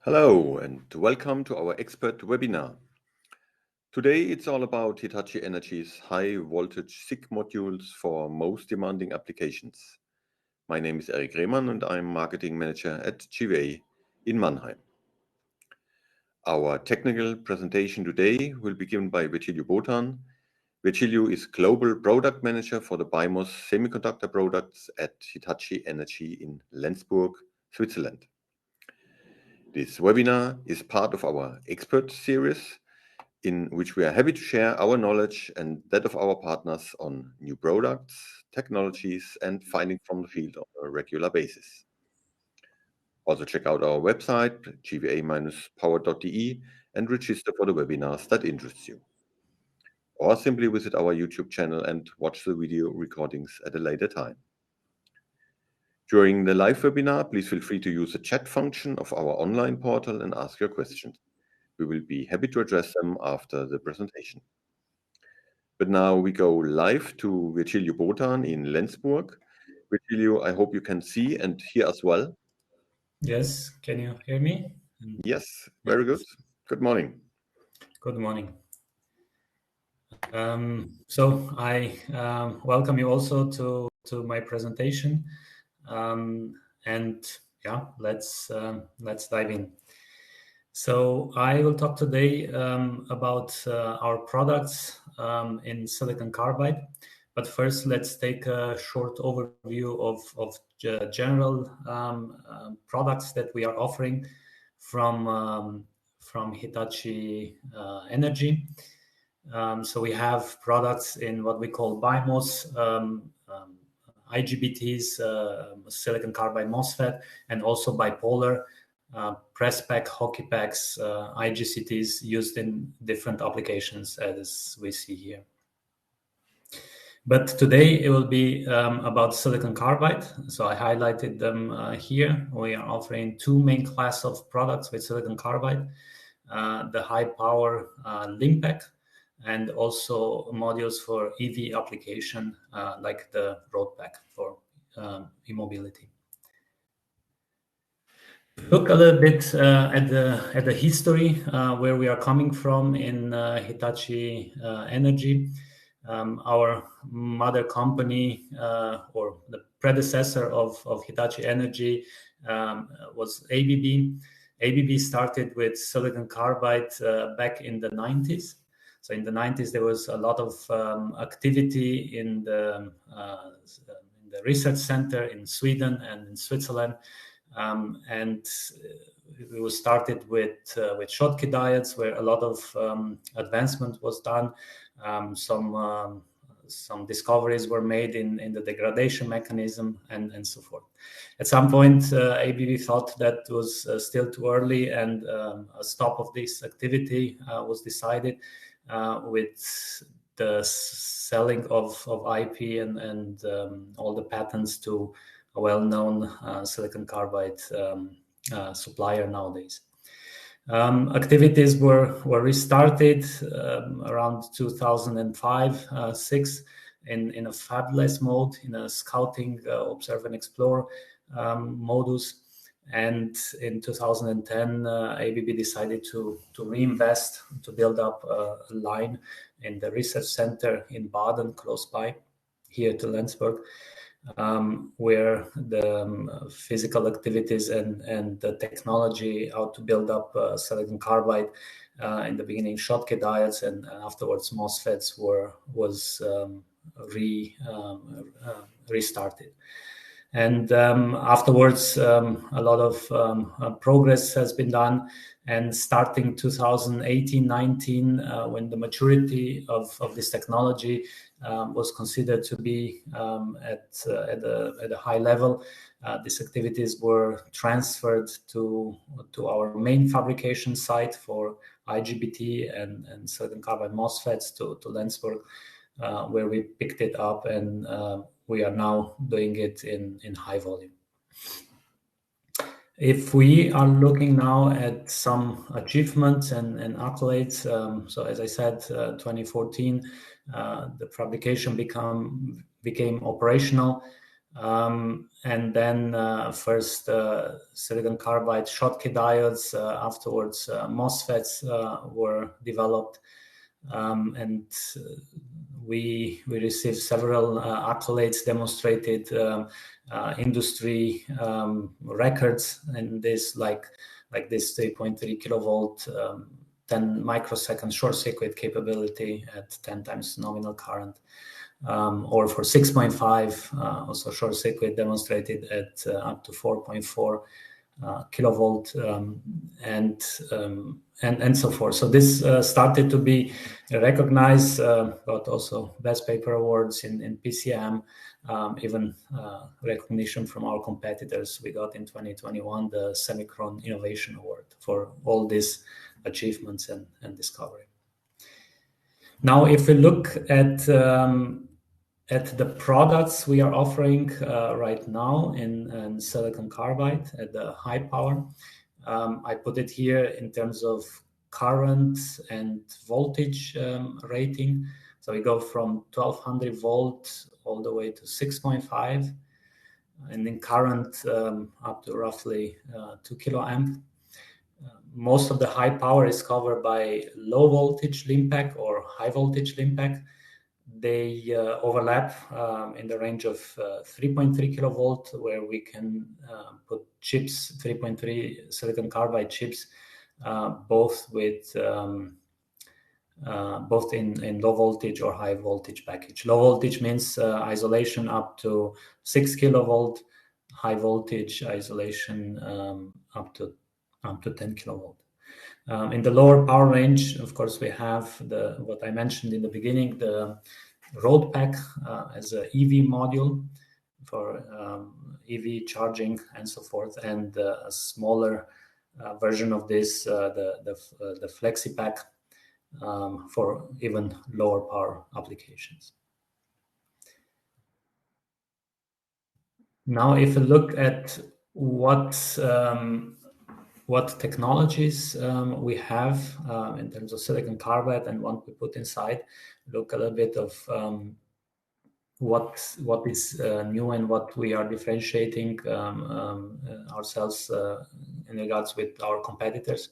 Hello and welcome to our expert webinar. Today it's all about Hitachi Energy's high voltage SiC modules for most demanding applications. My name is Eric Rehmann and I'm marketing manager at GVA in Mannheim. Our technical presentation today will be given by Virgiliu Botan. Virgiliu is global product manager for the BIMOS semiconductor products at Hitachi Energy in Lenzburg, Switzerland. This webinar is part of our expert series, in which we are happy to share our knowledge and that of our partners on new products, technologies, and findings from the field on a regular basis. Also check out our website, gva-power.de, and register for the webinars that interest you. Or simply visit our YouTube channel and watch the video recordings at a later time. During the live webinar, please feel free to use the chat function of our online portal and ask your questions. We will be happy to address them after the presentation. But now we go live to Virgiliu Botan in Lenzburg. Virgiliu, I hope you can see and hear us well. Yes, can you hear me? Yes, very good. Good morning. Good morning. So I welcome you also to my presentation, and yeah, let's dive in. So I will talk today about our products in silicon carbide. But first, let's take a short overview of general products that we are offering from Hitachi Energy. So we have products in what we call BIMOS, IGBTs, silicon carbide MOSFET, and also bipolar, press pack, hockey packs, IGCTs used in different applications as we see here. But today it will be about silicon carbide. So I highlighted them here. We are offering two main classes of products with silicon carbide, the high power LIMPAC, and also modules for EV application like the road pack for e-mobility. Look a little bit at the history where we are coming from in Hitachi Energy. Our mother company or the predecessor of Hitachi Energy was ABB. ABB started with silicon carbide back in the 90s. So in the 90s, there was a lot of activity in the research center in Sweden and in Switzerland. And it was started with Schottky diodes, where a lot of advancement was done. Some discoveries were made in the degradation mechanism and so forth. At some point, ABB thought that was still too early, and a stop of this activity was decided with the selling of IP and all the patents to a well-known silicon carbide supplier nowadays. Activities were restarted around 2005-6 in a fabless mode, in a scouting, observe and explore modus. And in 2010, ABB decided to reinvest, to build up a line in the research center in Baden, close by, here to Lenzburg, where the physical activities and the technology, how to build up silicon carbide, in the beginning Schottky diodes and afterwards MOSFETs was restarted. And afterwards, a lot of progress has been done. And starting 2018-19, when the maturity of this technology was considered to be at a high level, these activities were transferred to our main fabrication site for IGBT and silicon carbide MOSFETs to Lenzburg, where we picked it up, and we are now doing it in high volume. If we are looking now at some achievements and accolades, so as I said, 2014, the fabrication became operational. And then first silicon carbide Schottky diodes, afterwards MOSFETs were developed, and we received several accolades, demonstrated industry records, and this like this 3.3 kilovolt 10 microsecond short circuit capability at 10 times nominal current, or for 6.5 also short circuit demonstrated at up to 4.4 kilovolt, and so forth. So this started to be recognized, got also best paper awards in PCM, even recognition from our competitors. We got in 2021 the Semicron Innovation Award for all these achievements and discovery. Now, if we look at the products we are offering right now in silicon carbide at the high power, I put it here in terms of current and voltage rating. So we go from 1200 volt all the way to 6.5, and in current up to roughly 2 kiloamp. Most of the high power is covered by low voltage LINPACK or high voltage LINPACK. They overlap in the range of 3.3 kilovolt, where we can put chips, 3.3 silicon carbide chips, both in low voltage or high voltage package. Low voltage means isolation up to 6 kilovolt, high voltage isolation up to 10 kilovolt. In the lower power range, of course, we have what I mentioned in the beginning, the road pack as an EV module for EV charging and so forth, and a smaller version of this, the flexi pack, for even lower power applications. Now, if you look at what technologies we have in terms of silicon carbide and what we put inside, look a little bit of what is new and what we are differentiating ourselves in regards with our competitors.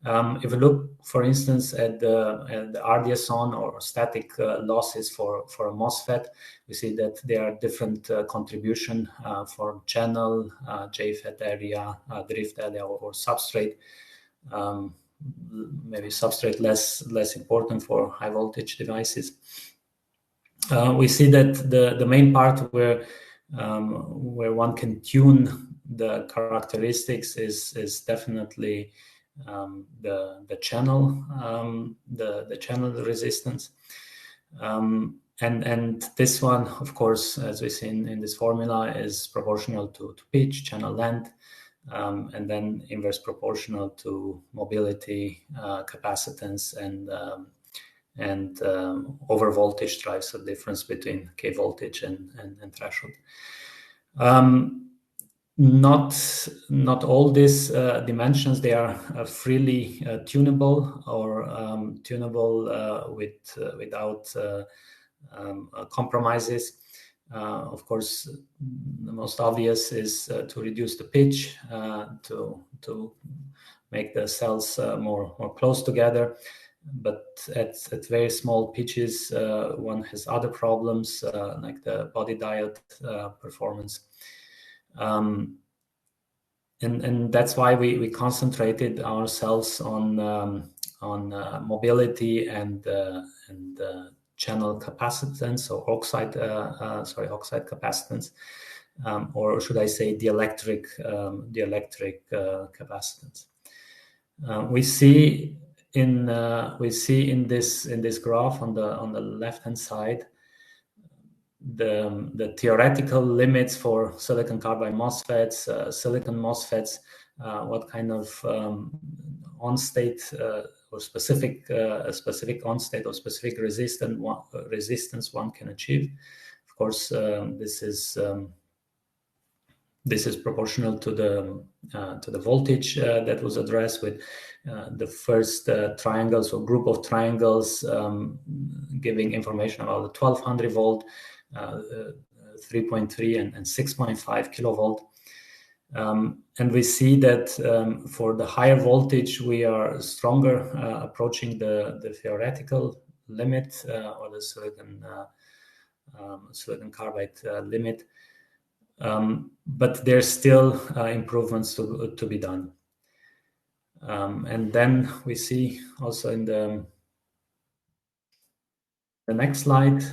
If we look, for instance, at the RDS-on or static losses for a MOSFET, we see that there are different contribution for channel, JFET area, drift area, or substrate. Maybe substrate less important for high voltage devices. We see that the main part where one can tune the characteristics is definitely the channel, the channel resistance, and this one, of course, as we see in this formula, is proportional to pitch, channel length, and then inverse proportional to mobility, capacitance, and over voltage drives the difference between K voltage and threshold. Not all these dimensions, they are freely tunable or tunable without compromises. Of course, the most obvious is to reduce the pitch, to make the cells more close together. But at very small pitches, one has other problems like the body diode performance. And that's why we concentrated ourselves on mobility and channel capacitance, or oxide capacitance, or should I say dielectric capacitance. We see in this graph on the left hand side the theoretical limits for silicon carbide MOSFETs, silicon MOSFETs, what kind of on-state or specific on-state or specific resistance one can achieve. Of course, this is proportional to the voltage that was addressed with the first triangles or group of triangles giving information about the 1200 volt, 3.3 and 6.5 kilovolt. And we see that for the higher voltage, we are stronger approaching the theoretical limit or the silicon carbide limit. But there's still improvements to be done. And then we see also in the next slide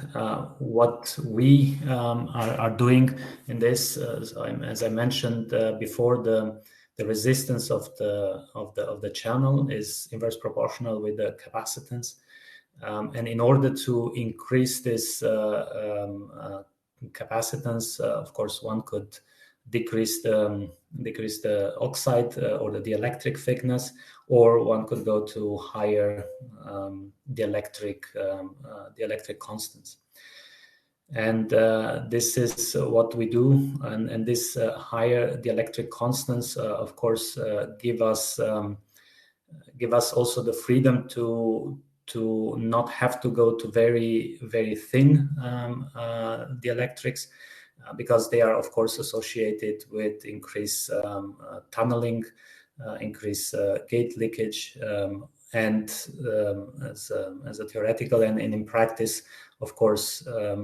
what we are doing in this. So as I mentioned before, the resistance of the channel is inverse proportional with the capacitance, and in order to increase this capacitance, of course, one could decrease the oxide or the dielectric thickness, or one could go to higher dielectric constants. And this is what we do, and this higher dielectric constants, of course, give us also the freedom to not have to go to very, very thin dielectrics, because they are, of course, associated with increased tunneling, increased gate leakage, and as a theoretical and in practice, of course, a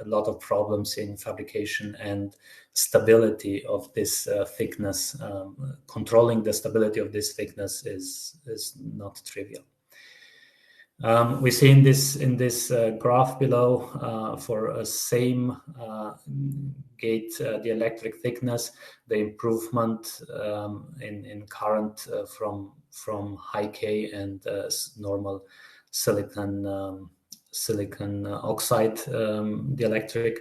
lot of problems in fabrication and stability of this thickness. Controlling the stability of this thickness is not trivial. We see in this graph below for a same gate dielectric thickness, the improvement in current from high K and normal silicon oxide dielectric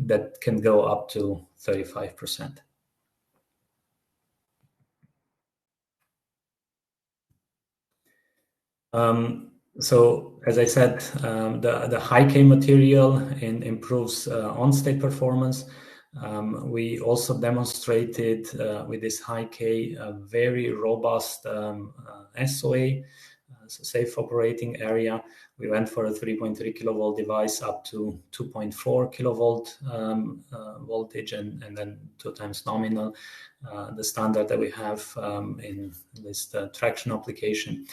that can go up to 35%. So as I said, the high K material improves on-state performance. We also demonstrated with this high K a very robust SOA, so safe operating area. We went for a 3.3 kilovolt device up to 2.4 kilovolt voltage, and then 2 times nominal, the standard that we have in this traction application.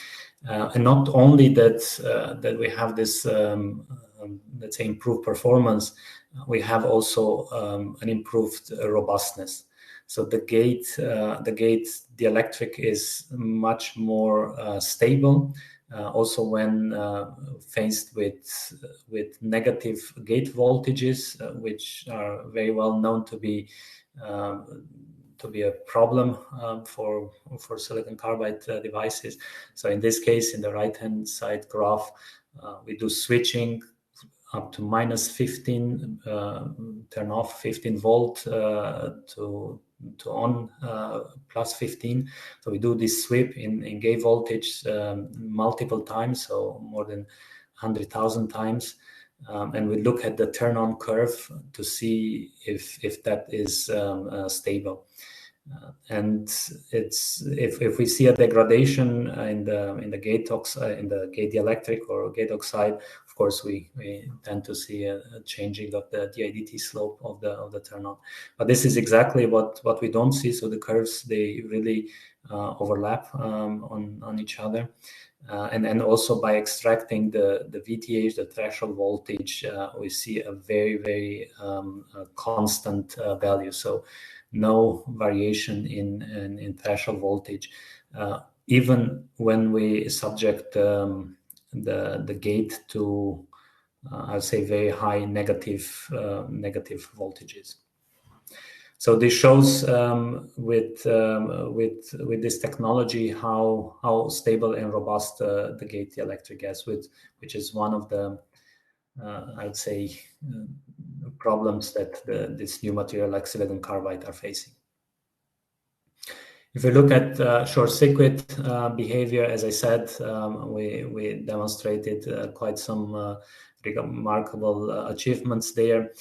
And not only that we have this, let's say, improved performance, we have also an improved robustness. So the gate dielectric is much more stable. Also, when faced with negative gate voltages, which are very well known to be a problem for silicon carbide devices. So in this case, in the right-hand side graph, we do switching up to minus 15, turn off 15 volt to on plus 15. So we do this sweep in gate voltage multiple times, so more than 100,000 times. And we look at the turn-on curve to see if that is stable. And it's if we see a degradation in the gate oxide, in the gate dielectric or gate oxide, of course we tend to see a changing of the DIDT slope of the turn-on. But this is exactly what we don't see. So the curves, they really overlap on each other. And also by extracting the VTH, the threshold voltage, we see a very, very constant value. So no variation in threshold voltage, even when we subject the gate to, I'll say, very high negative voltages. So this shows with this technology how stable and robust the gate dielectric is, which is one of the I'd say problems that this new material like silicon carbide are facing. If we look at short circuit behavior, as I said, we demonstrated quite some remarkable achievements there.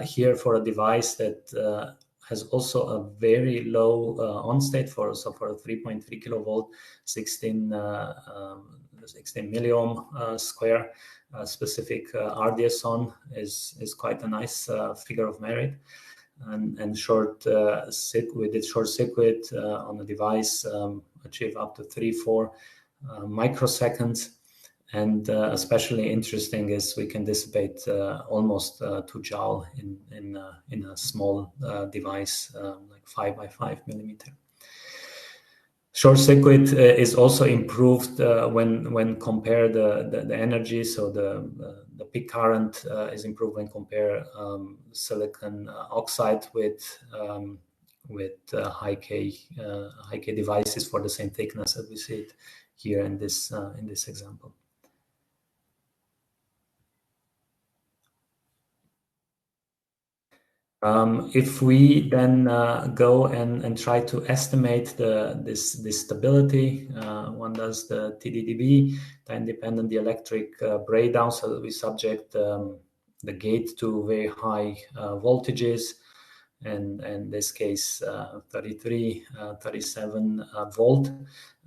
Here for a device that has also a very low on-state for a 3.3 kilovolt, 16 milliohm square specific RDS(on) is quite a nice figure of merit. And short we did short circuit on the device, achieve up to 3-4 microseconds. And especially interesting is we can dissipate almost 2 joule in a small device, like 5 by 5 millimeter. Short circuit is also improved when compare the energy. So the peak current is improved when compare silicon oxide with high K devices for the same thickness as we see it here in this example. If we then go and try to estimate this stability, one does the TDDB, time dependent dielectric breakdown, so that we subject the gate to very high voltages, and in this case 33, 37 volt,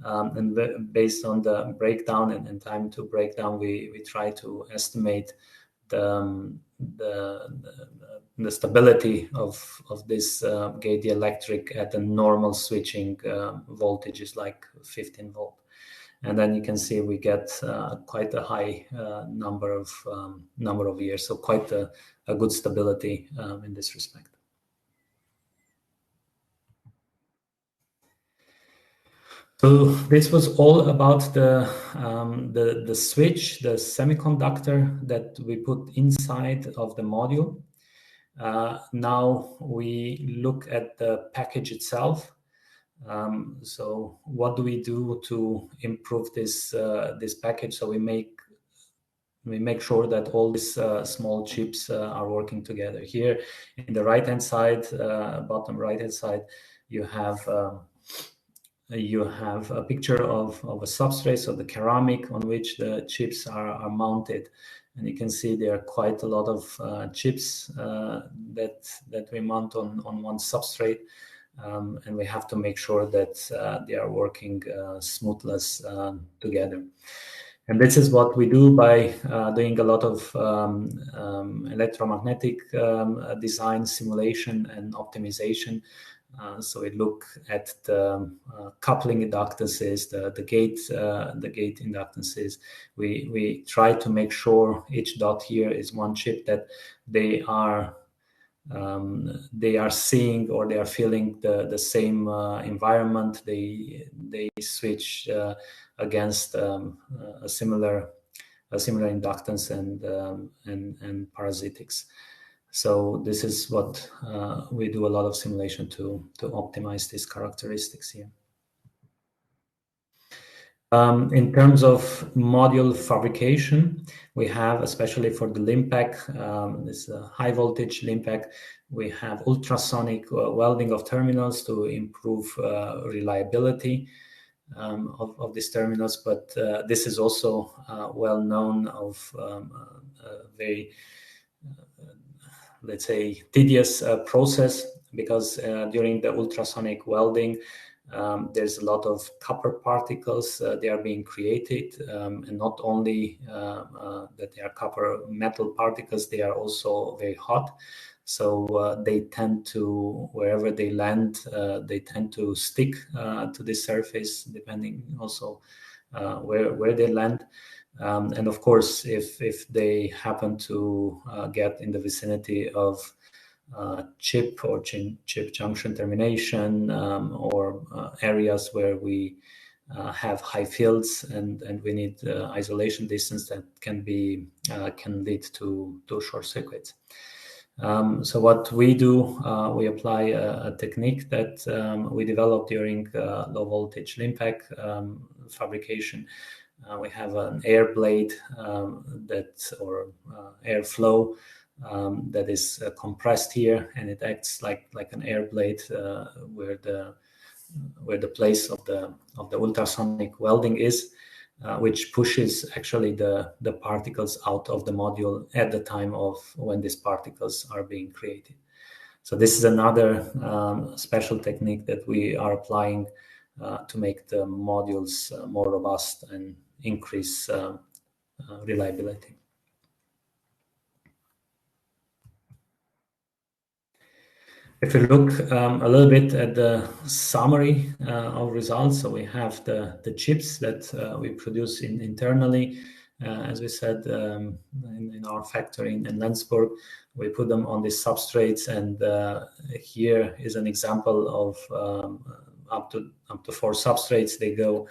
and based on the breakdown and time to breakdown, we try to estimate the stability of this gate dielectric at the normal switching voltages like 15 volt. And then you can see we get quite a high number of years, so quite a good stability in this respect. So this was all about the switch, the semiconductor that we put inside of the module. Now we look at the package itself. So what do we do to improve this package? So we make sure that all these small chips are working together. Here in the right hand side, bottom right hand side, you have a picture of a substrate, so the ceramic on which the chips are mounted, and you can see there are quite a lot of chips that we mount on one substrate, and we have to make sure that they are working smoothless together. And this is what we do by doing a lot of electromagnetic design, simulation, and optimization. So we look at the coupling inductances, the gate inductances. We try to make sure each dot here is one chip that they are seeing or they are feeling the same environment. They switch against a similar inductance and parasitics. So this is what we do a lot of simulation to optimize these characteristics here. In terms of module fabrication, we have, especially for the LIMPAC, this high voltage LIMPAC, we have ultrasonic welding of terminals to improve reliability of these terminals. But this is also well known of very let's say tedious process, because during the ultrasonic welding there's a lot of copper particles they are being created, and not only that they are copper metal particles, they are also very hot, so they tend to, wherever they land, they tend to stick to the surface, depending also where they land. And of course, if they happen to get in the vicinity of chip or chip junction termination, or areas where we have high fields and we need isolation distance, that can lead to short circuits. So what we do, we apply a technique that we developed during low voltage LIMPAC fabrication. We have an air blade or airflow that is compressed here, and it acts like an air blade where the place of the ultrasonic welding is, which pushes actually the particles out of the module at the time of when these particles are being created. So this is another special technique that we are applying to make the modules more robust and increase reliability. If we look a little bit at the summary of results, so we have the chips that we produce internally. As we said, in our factory in Lenzburg, we put them on the substrates, and here is an example of up to 4 substrates. They go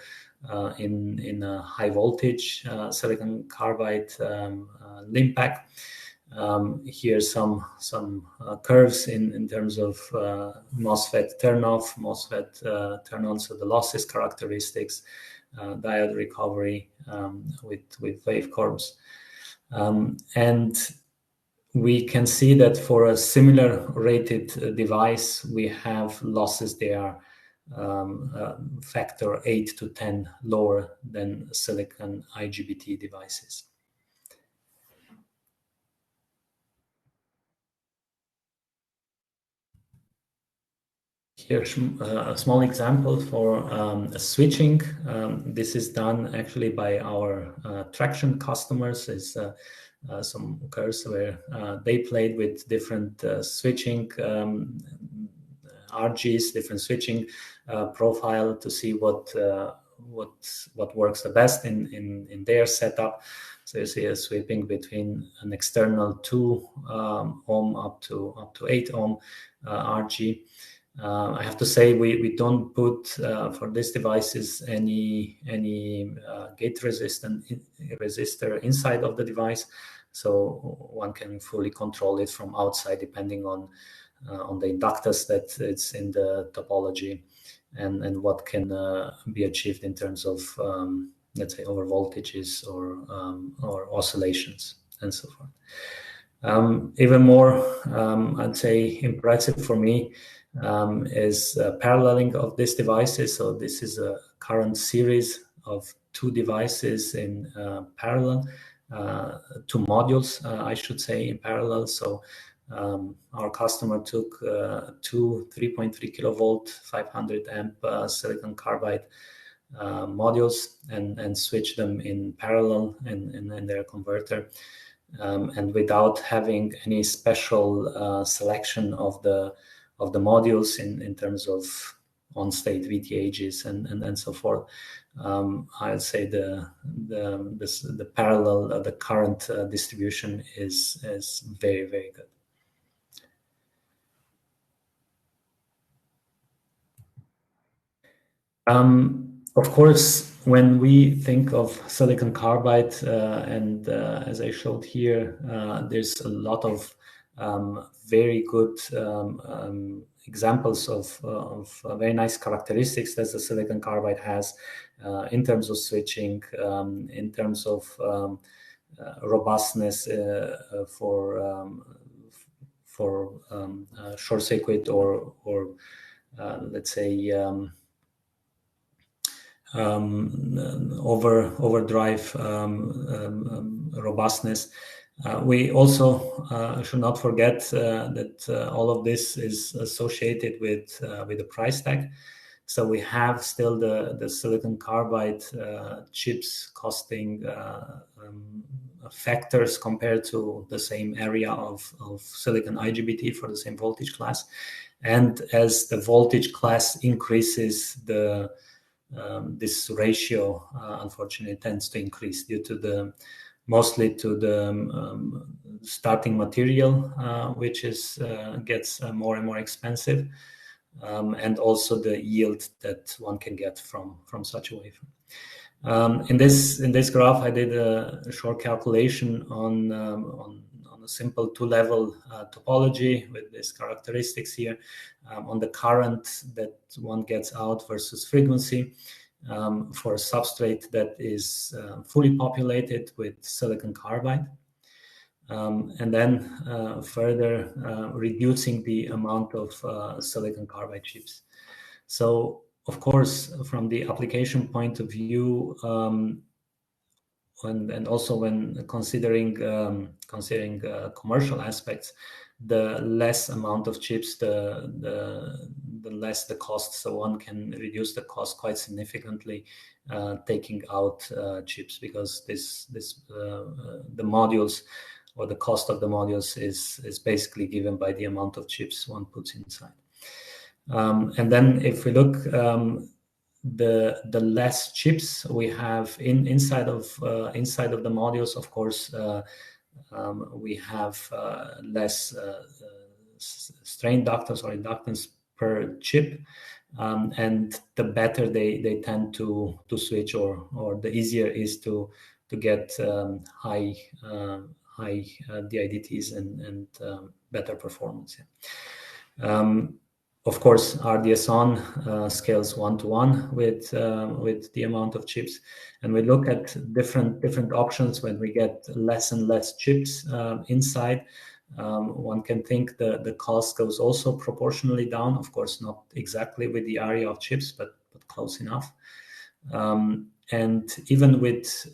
in a high voltage silicon carbide limp pack. Here some curves in terms of MOSFET turn off, MOSFET turn on, so the losses characteristics, diode recovery with waveforms, and we can see that for a similar rated device, we have losses there factor 8 to 10 lower than silicon IGBT devices. Here's a small example for switching. This is done actually by our traction customers. It's some curves where they played with different switching RGs, different switching profile to see what works the best in their setup. So you see a sweeping between an external 2 ohm up to 8 ohm RG. I have to say we don't put for these devices any gate resistor inside of the device, so one can fully control it from outside depending on the inductors that it's in the topology and what can be achieved in terms of let's say over voltages or oscillations and so forth. Even more I'd say impressive for me is paralleling of these devices. So this is a current series of 2 devices in parallel, 2 modules I should say in parallel. So our customer took 2 3.3 kilovolt 500 amp silicon carbide modules and switched them in parallel in their converter, and without having any special selection of the modules in terms of on-state VTHs and so forth. I'd say the parallel the current distribution is very, very good. Of course, when we think of silicon carbide, and as I showed here, there's a lot of very good examples of very nice characteristics that the silicon carbide has in terms of switching, in terms of robustness for short circuit or let's say overdrive robustness. We also should not forget that all of this is associated with the price tag. So we have still the silicon carbide chips costing factors compared to the same area of silicon IGBT for the same voltage class. And as the voltage class increases, this ratio unfortunately tends to increase due to mostly to the starting material, which gets more and more expensive, and also the yield that one can get from such a wafer. In this graph, I did a short calculation on a simple 2-level topology with these characteristics here, on the current that one gets out versus frequency for a substrate that is fully populated with silicon carbide, and then further reducing the amount of silicon carbide chips. So of course, from the application point of view, and also when considering commercial aspects, the less amount of chips, the the less the cost. So one can reduce the cost quite significantly, taking out chips, because the modules, or the cost of the modules, is basically given by the amount of chips one puts inside. And then if we look, the less chips we have inside of the modules, of course, we have less strain inductance or inductance per chip, and the better they tend to switch, or the easier is to get high DIDTs and better performance. Of course, RDS(on) scales 1-to-1 with the amount of chips, and we look at different options. When we get less and less chips inside, one can think the cost goes also proportionally down. Of course, not exactly with the area of chips, but close enough. And even with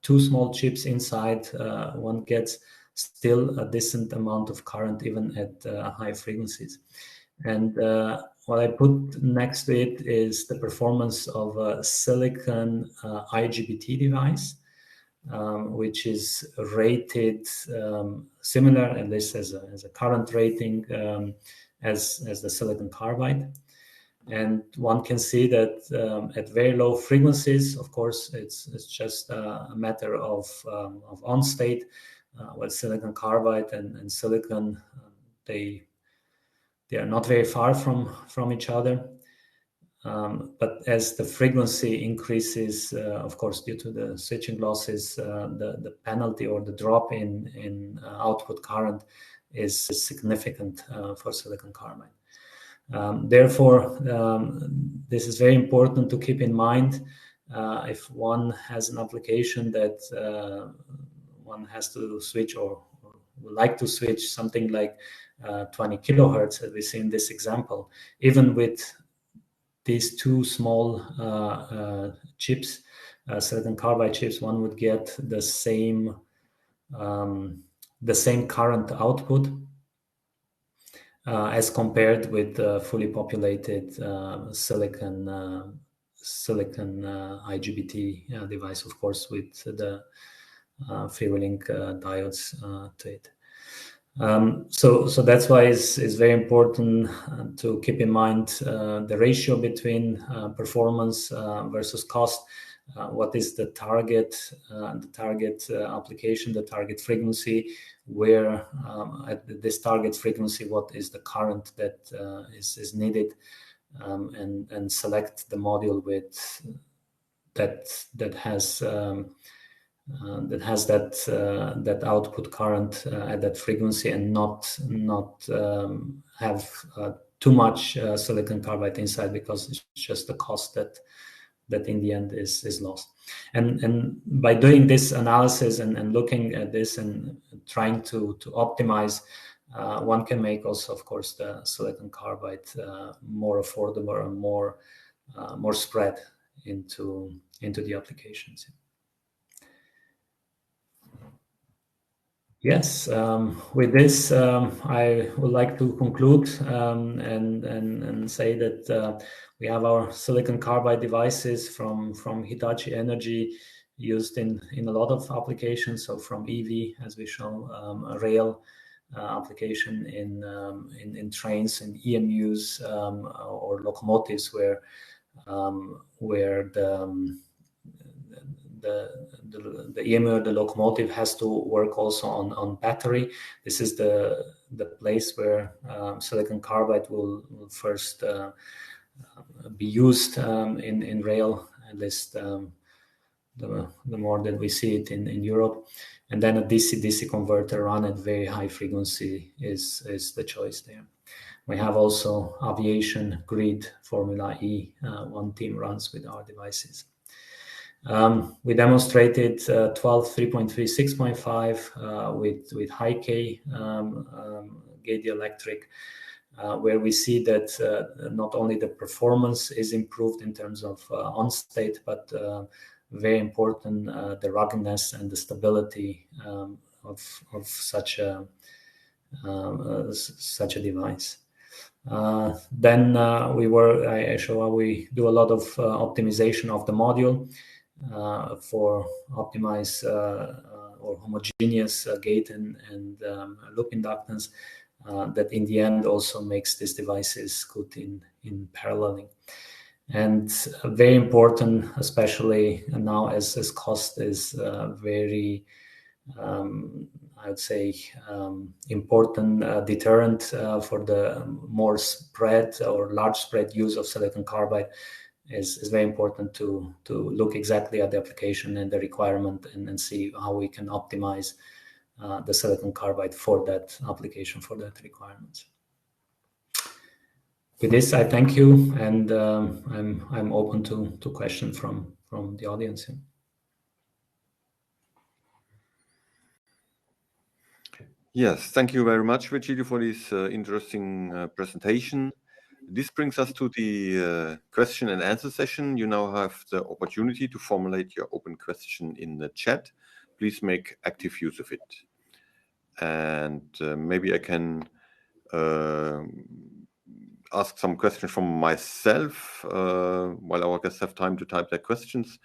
two small chips inside, one gets still a decent amount of current, even at high frequencies. And what I put next to it is the performance of a silicon IGBT device, which is rated similar, at least as a current rating, as the silicon carbide. And one can see that at very low frequencies, of course, it's just a matter of on state. Well, silicon carbide and silicon, they are not very far from each other. But as the frequency increases, of course, due to the switching losses, the penalty or the drop in output current is significant for silicon carbide. Therefore, this is very important to keep in mind if one has an application that one has to switch, or would like to switch something like 20 kilohertz, as we see in this example. Even with these two small chips, silicon carbide chips, one would get the same current output as compared with fully populated silicon IGBT device, of course, with the FreeWheeling diodes to it. So that's why it's very important to keep in mind the ratio between performance versus cost. What is the target application, the target frequency, where at this target frequency, what is the current that is needed, and select the module with that has that output current at that frequency, and not have too much silicon carbide inside, because it's just the cost that in the end is lost. And by doing this analysis and looking at this and trying to optimize, one can make also, of course, the silicon carbide more affordable and more spread into the applications. Yes, with this, I would like to conclude and say that we have our silicon carbide devices from Hitachi Energy used in a lot of applications. So from EV, as we show, a rail application in trains and EMUs, or locomotives, where the EMU or the locomotive has to work also on battery. This is the place where silicon carbide will first be used in rail, at least the more that we see it in Europe. And then a DC-DC converter run at very high frequency is the choice there. We have also aviation, grid, Formula E. One team runs with our devices. We demonstrated 12, 3.3, 6.5 with high K gate electric, where we see that not only the performance is improved in terms of on state, but very important, the ruggedness and the stability of such a device. Then I show how we do a lot of optimization of the module for optimize or homogeneous gate and loop inductance that in the end also makes these devices good in paralleling. And very important, especially now as cost is very, I would say, important deterrent for the more spread or large spread use of silicon carbide is very important to look exactly at the application and the requirement and see how we can optimize the silicon carbide for that application, for that requirement. With this, I thank you, and I'm open to questions from the audience here. Yes, thank you very much, Virgiliu, for this interesting presentation. This brings us to the question and answer session. You now have the opportunity to formulate your open question in the chat. Please make active use of it. And maybe I can ask some questions from myself while our guests have time to type their questions.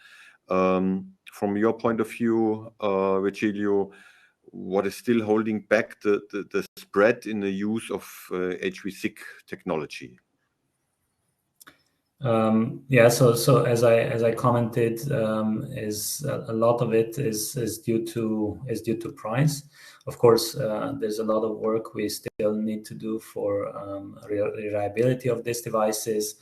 From your point of view, Virgiliu, what is still holding back the spread in the use of HV-SiC technology? So as I commented, is a lot of it is due to price. Of course, there's a lot of work we still need to do for reliability of these devices,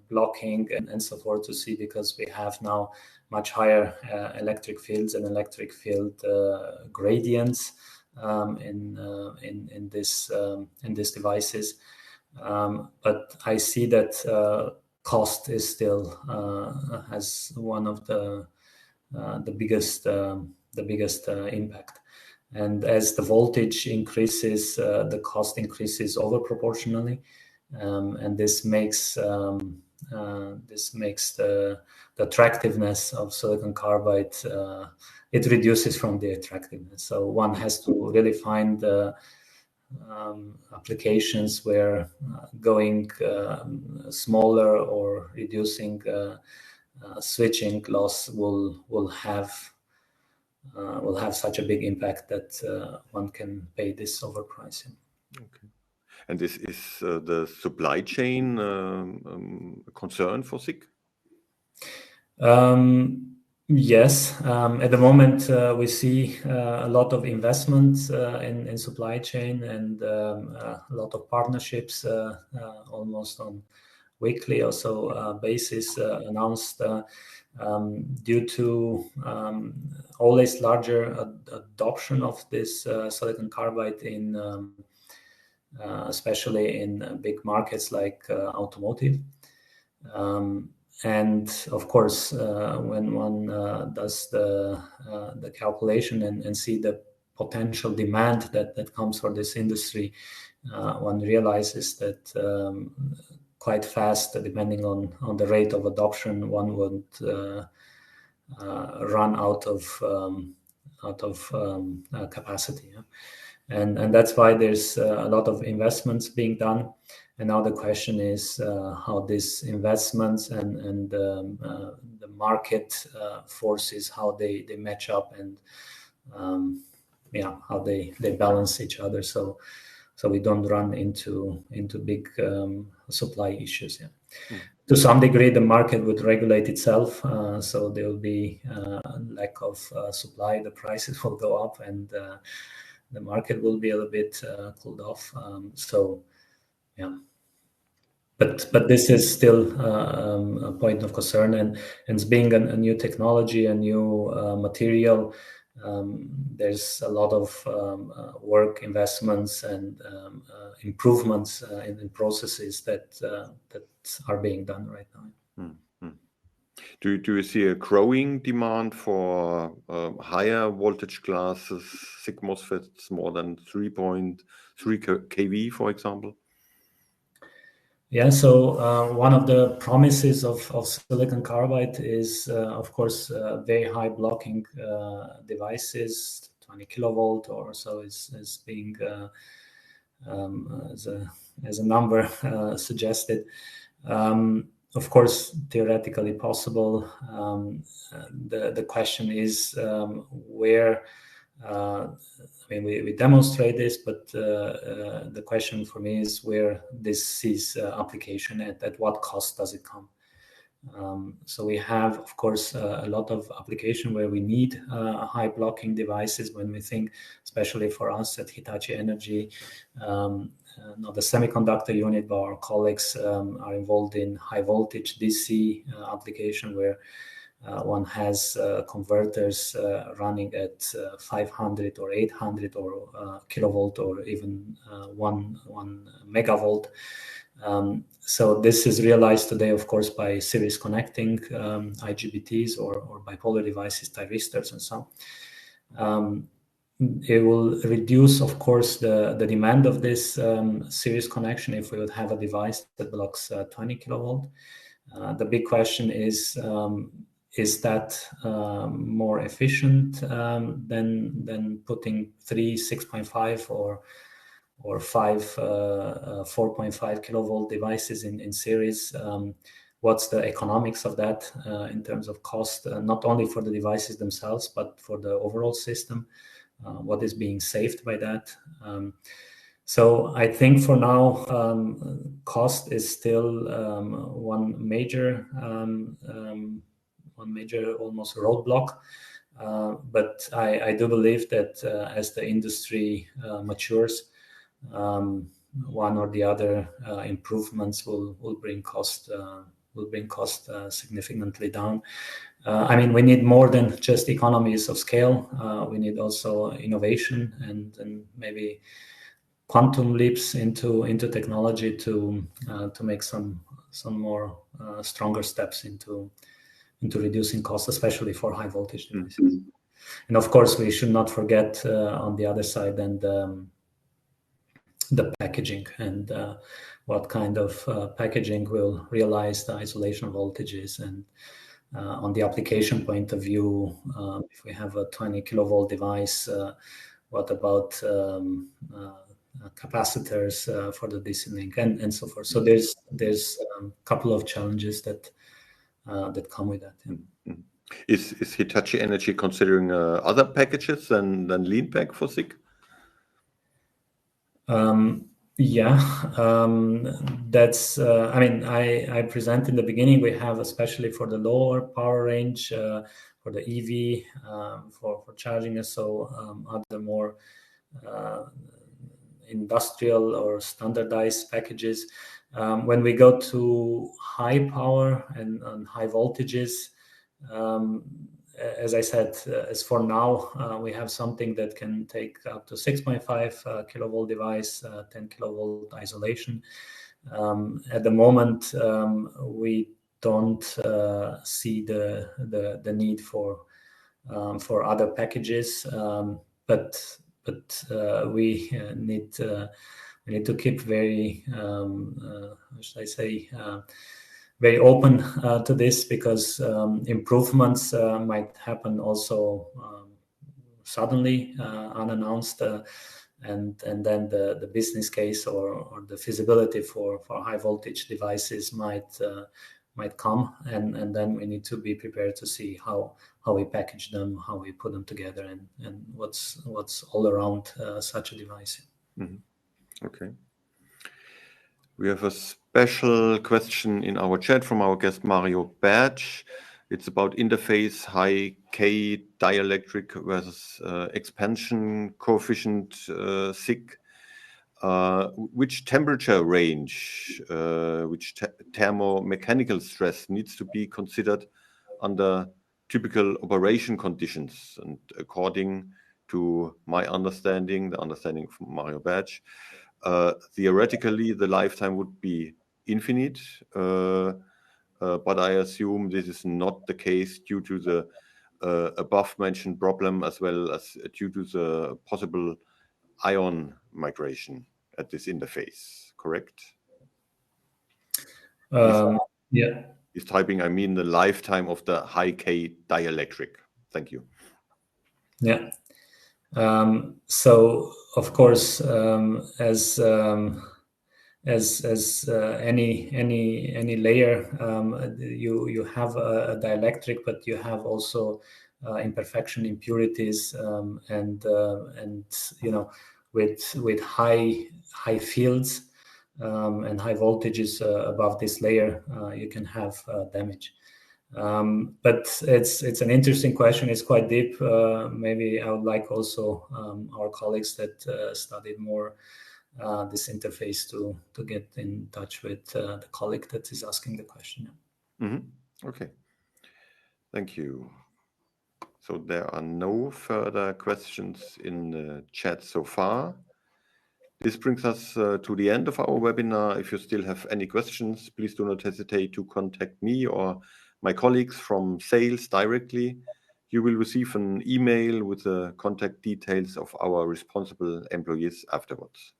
blocking and so forth to see, because we have now much higher electric fields and electric field gradients in these devices. But I see that cost is still has one of the biggest impact. And as the voltage increases, the cost increases over proportionally, and this makes the attractiveness of silicon carbide. It reduces from the attractiveness. So one has to really find the applications where going smaller or reducing switching loss will have such a big impact that one can pay this overpricing. Okay. And this is the supply chain concern for SiC? Yes, at the moment we see a lot of investments in supply chain and a lot of partnerships almost on weekly or so basis announced due to always larger adoption of this silicon carbide in especially in big markets like automotive. And of course, when one does the calculation and see the potential demand that comes for this industry, one realizes that quite fast, depending on the rate of adoption, one would run out of capacity. Yeah? And that's why there's a lot of investments being done. And now the question is how these investments and the market forces, how they match up and how they balance each other. So we don't run into big supply issues. Yeah. Mm. To some degree, the market would regulate itself. So there will be lack of supply. The prices will go up, and the market will be a little bit cooled off. Yeah, but this is still a point of concern, and it's being a new technology, a new material. There's a lot of work, investments, and improvements in processes that are being done right now. Mm-hmm. Do you see a growing demand for higher voltage classes, SiC MOSFETs, more than 3.3 kV, for example? Yeah, so one of the promises of silicon carbide is, of course, very high blocking devices, 20 kilovolt or so is being as a number suggested. Of course, theoretically possible. The question is where. I mean, we demonstrate this, but the question for me is where this sees application at what cost does it come? So we have, of course, a lot of application where we need high blocking devices when we think, especially for us at Hitachi Energy, not the semiconductor unit, but our colleagues are involved in high voltage DC application where one has converters running at 500 or 800 or kilovolt or even 1 megavolt. So this is realized today, of course, by series connecting IGBTs or bipolar devices, thyristors, and so on. It will reduce, of course, the demand of this series connection if we would have a device that blocks 20 kilovolt. The big question is that more efficient than putting 3 6.5 or 5 4.5 kilovolt devices in series? What's the economics of that in terms of cost, not only for the devices themselves, but for the overall system? What is being saved by that? So I think for now, cost is still one major almost roadblock. But I do believe that as the industry matures, one or the other improvements will bring cost significantly down. I mean, we need more than just economies of scale. We need also innovation and maybe quantum leaps into technology to make some more stronger steps into reducing costs, especially for high voltage devices. And of course, we should not forget on the other side then the packaging and what kind of packaging will realize the isolation voltages. And on the application point of view, if we have a 20 kilovolt device, what about capacitors for the DC link and so forth? So there's a couple of challenges that come with that. Yeah. Is Hitachi Energy considering other packages than LeanPack for SiC? That's I mean, I present in the beginning, we have, especially for the lower power range, for the EV, for charging, so other more industrial or standardized packages. When we go to high power and high voltages, as I said, as for now, we have something that can take up to 6.5 kilovolt device, 10 kilovolt isolation. At the moment, we don't see the need for other packages, but we need to keep very, how should I say, very open to this, because improvements might happen also suddenly, unannounced, and then the business case or the feasibility for high voltage devices might come, and then we need to be prepared to see how we package them, how we put them together, and what's all around such a device. Mm-hmm. Okay. We have a special question in our chat from our guest Mario Badge. It's about interface high K dielectric versus expansion coefficient SiC. Which temperature range, which thermomechanical stress needs to be considered under typical operation conditions? And according to my understanding, the understanding from Mario Badge, theoretically, the lifetime would be infinite, but I assume this is not the case due to the above-mentioned problem, as well as due to the possible ion migration at this interface, correct? Yeah. Is typing, I mean, the lifetime of the high K dielectric. Thank you. Yeah. So of course, as any layer, you have a dielectric, but you have also imperfection, impurities, and with high fields and high voltages above this layer, you can have damage. But it's an interesting question. It's quite deep. Maybe I would like also our colleagues that studied more this interface to get in touch with the colleague that is asking the question. Okay, thank you. So there are no further questions in the chat so far. This brings us to the end of our webinar. If you still have any questions, please do not hesitate to contact me or my colleagues from sales directly. You will receive an email with the contact details of our responsible employees afterwards.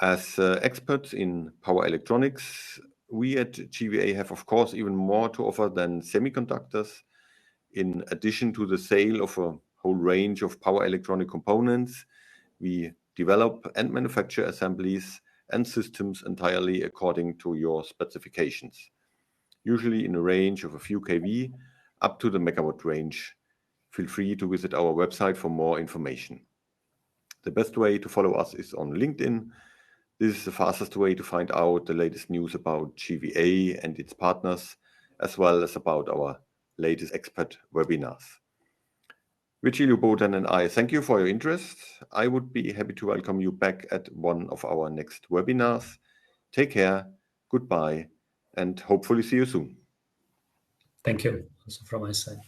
As experts in power electronics, we at GVA have, of course, even more to offer than semiconductors. In addition to the sale of a whole range of power electronic components, we develop and manufacture assemblies and systems entirely according to your specifications, usually in a range of a few kV up to the megawatt range. Feel free to visit our website for more information. The best way to follow us is on LinkedIn. This is the fastest way to find out the latest news about GVA and its partners, as well as about our latest expert webinars. Virgiliu Botan and I thank you for your interest. I would be happy to welcome you back at one of our next webinars. Take care, goodbye, and hopefully see you soon. Thank you also from my side.